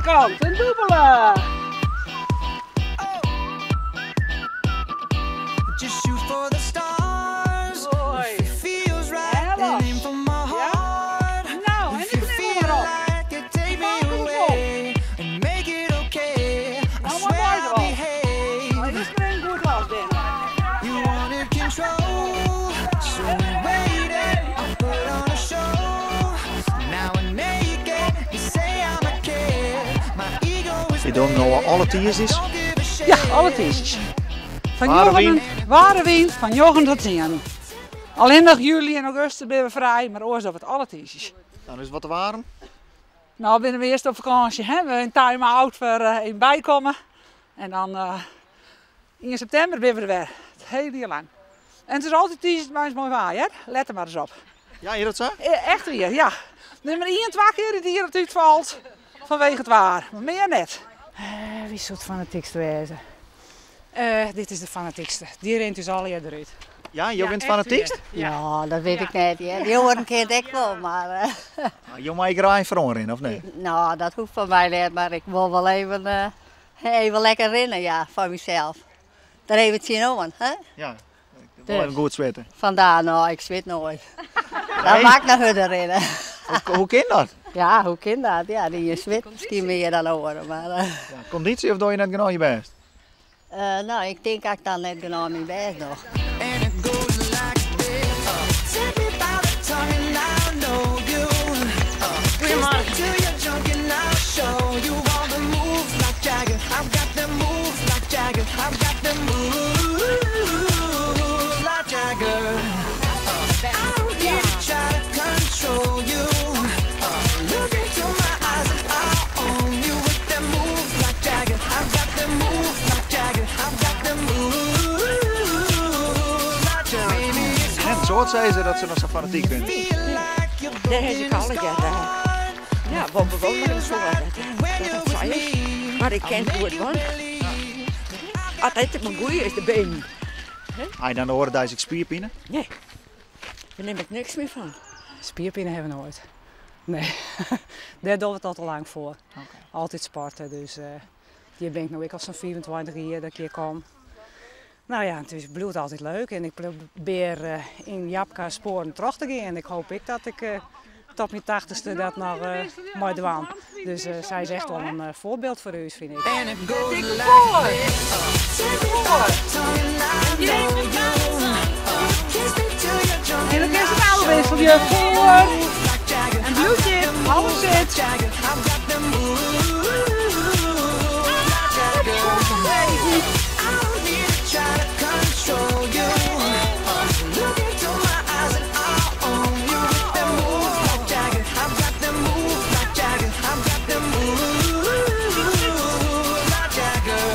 kant, een dubbele. Just shoot for the stars. Mooi. If it feels right, then aim for my heart. Nou, en If de you knibbel feel erop. like it, take me away and make it okay. I Nou, swear maar I'll erop. behave. Maar is er een goed los binnen. You wanted control, so we waited. I put on a show. Now I'm naked. You say I'm a kid. My ego is Je doet nou alle tiers. don't give a shit. Ja, alle tiesjes. Van Ware Jochen, wind. ware wind, van Jochen tot 10. Alleen nog juli en augustus ben we vrij, maar oors op het alle tiesjes. Dan is het wat te warm. Nou, binnen we eerst op vakantie, hè? We een time-out voor een bijkomen. En dan in september ben we er weer. Het hele jaar lang. En het is altijd tiesjes, maar het is mooi waaien, hè? Let er maar eens op. Ja, je dat zo? Echt weer, ja. Nummer 1 2 keer dat hier het uitvalt vanwege het waar, maar meer net. Wie is het fanatiekste wezen? Dit is de fanatiekste. Die rent dus al eerder eruit. Ja, je bent fanatiekste? Ja, dat weet ik niet. Ja. Die horen kent ik wel, maar Je mag je graag voor in, of niet? nou, dat hoeft van mij niet. Maar ik wil wel even lekker rennen, ja, van mezelf. Daar even het zien om, hè? Ja. Ik wil even goed zweten. Vandaar, nou, ik zweet nooit. Dan mag ik naar Hudden rennen. Hoe kan dat? Ja, hoe kan dat? Ja, die zweet misschien meer dan horen, maar... Ja, conditie of doe je net genoeg je best? nou, ik denk dat ik dan net genoeg mijn best nog. And it goes like this. Take me by the tongue and I know you. Kiss me till you're drunk and I'll show you all the moves like Jagger. I've got them moves like Jagger. I've got them moves like Jagger. I don't need to try to control you. Look into my eyes and I'll own you with them moves like Jagger. I've got them moves like Jagger. I've got them moves like Jagger. Baby, it's Net zo zei ze dat ze nog zo fanatiek bent. Daar heb ik al een keer. Ja, wat bewonderen zo dat zei ik. Maar ik ken goed, want altijd het mijn goeie is de been. Als je dan hoort dat ik spierpijnen. Nee, daar neem ik niks meer van. Spierpinnen hebben we nooit. Nee, daar doen we het al te lang voor. Altijd sporten, dus hier ben ik nu al zo'n 24 jaar dat ik hier kom. Nou ja, het is bloed altijd leuk en ik probeer in Japka sporen terug te gaan. En ik hoop dat ik tot mijn 80ste dat nog mooi doe. Dus zij is echt wel een voorbeeld voor u, vind ik. And it goes like this. Take me by the tongue and I know you. Kiss me till you're drunk En dan and is het I'll oude wissel, show je you voor like Jagger. en bloedje, alles zit. Jagger, I've got them moves like Jagger. I don't need to try to control you. Look into my eyes and I'll own you with them moves like Jagger. I've got them moves like Jagger. I've got them moves like Jagger.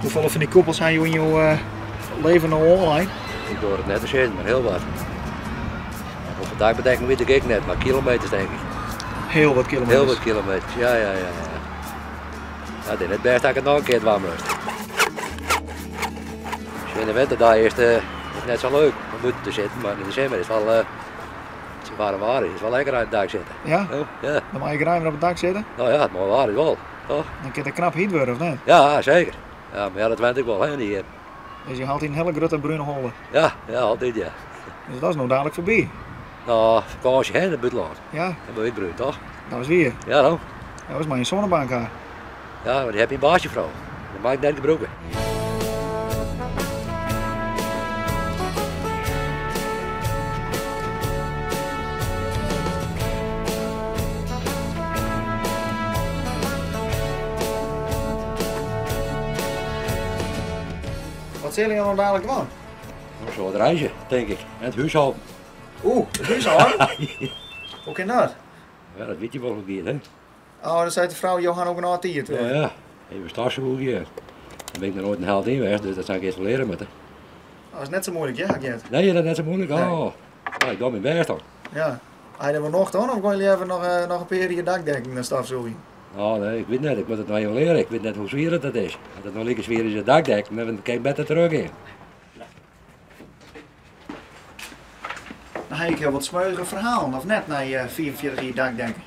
Hoeveel van die koppels zijn je in je leven nog online? Ik doe het net als je, maar heel wat. Op vandaag betekent weet ik net, maar kilometers denk ik. Heel wat kilometers. Heel wat kilometers, ja. Ja, het is net best dat ik het nog een keer warm lust. Als je in de winter daar eerst, is het net zo leuk om buiten te zitten, maar in de zomer is het wel, als het warm is het wel lekker uit het dak zitten. Ja? Ja. Dan mag je graag op het dak zitten. Nou ja, het mooi waar is wel, toch? Dan kan het knap heet worden, of niet? Ja, zeker. Ja, maar ja, dat weet ik wel, hè, hier. Dus je haalt in een hele grote bruine holle. Ja, altijd ja. Dus dat is nou dadelijk voorbij. Nou, vakantie hè, in het buitenland. Ja, Dat ben ik bruin, toch? dat was weer. Ja, dan. Dat was maar een zonnebank haar. Ja, maar die heb je een baasje vrouw. Dat mag ik net gebruiken. stel je dan dadelijk gewoon? Zo het reisje, denk ik. En het huishouden. Oeh, dat is al. Hoe kan dat? Ja, dat weet je wel een keer, hè. Oh, dan zei de vrouw Johan ook een altijd. Ja, ja. Even stasje hier. Dan ben ik er nooit een held in weg, dus dat zou ik eerst wel leren met haar. Dat is net zo moeilijk, ja, Gert. Nee, dat is net zo moeilijk. Nee. Oh, ja, ik doe mijn best dan. Ja. Ga je dat wel nog doen of gaan jullie even nog een paar je dakdekking naar stafzorging? Oh nee, ik weet net, ik moet het nou even leren. Ik weet net hoe zwier dat is. Als het nog lekker zwier is het dakdek, dan heb ik geen bed er terug in. Dan heb ik heel wat smeuïge verhalen, of net na je 44 jaar dakdekken?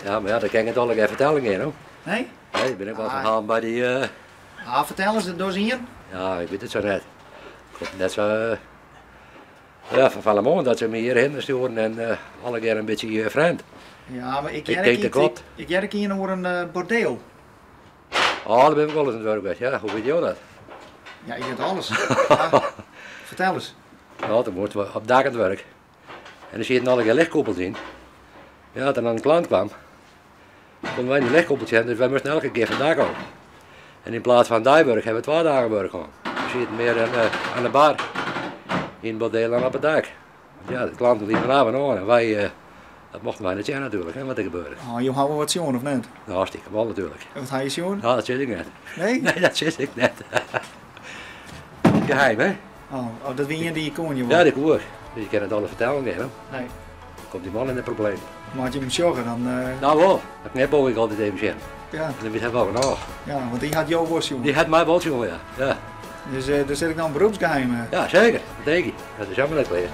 Ja, maar ja, daar kan ik het al even vertellen in, hoor. Nee? Nee, ben ik wel verhaal bij die... Ah, vertel eens het door zien. Ja, ik weet het zo net. Ik heb net zo... ja, van Valemon dat ze me hierheen sturen en alle keer een beetje vriend. Ja, maar ik denk dat klopt. Ik jerk hier nog een bordeel. Oh, daar ben ik wel eens aan het werk. Ja, hoe weet je dat? Ja, ik weet alles. Ja, vertel eens. Nou, dan moeten we op dak aan het werk. En dan zie je alle keer lichtkoppels in. Ja, toen een klant kwam, konden wij die lichtkoppeltjes hebben, dus wij moesten elke keer van dak op. En in plaats van dijwerk hebben we 2 dagen werk gewoon. Dan zie je het meer aan de bar, in het bordeel en op het dak. Want ja, de klanten liepen vanavond aan en wij, dat mochten wij niet zien natuurlijk, hè, wat er gebeurde. Oh, je houdt wel wat zien of niet? Nou, hartstikke wel natuurlijk. En wat ga je zien? Nou, dat zit ik net. Nee? Nee, dat zit ik net. Geheim, hè? Oh, dat win je die kon je wel. Ja, dat hoor. Dus je kan het alle vertellen, hè? Dan Nee. komt die man in het probleem. Maar als je hem joggen dan... Nou wel, dat knip ik altijd even zien. ja. En dan weet hij wel van, oh, Ja, want die had jou was, jongen. die had mij wel jongen, ja. Ja, Dus daar zit ik dan beroepsgeheim. ja zeker, dat denk ik. Dat is helemaal net lezen.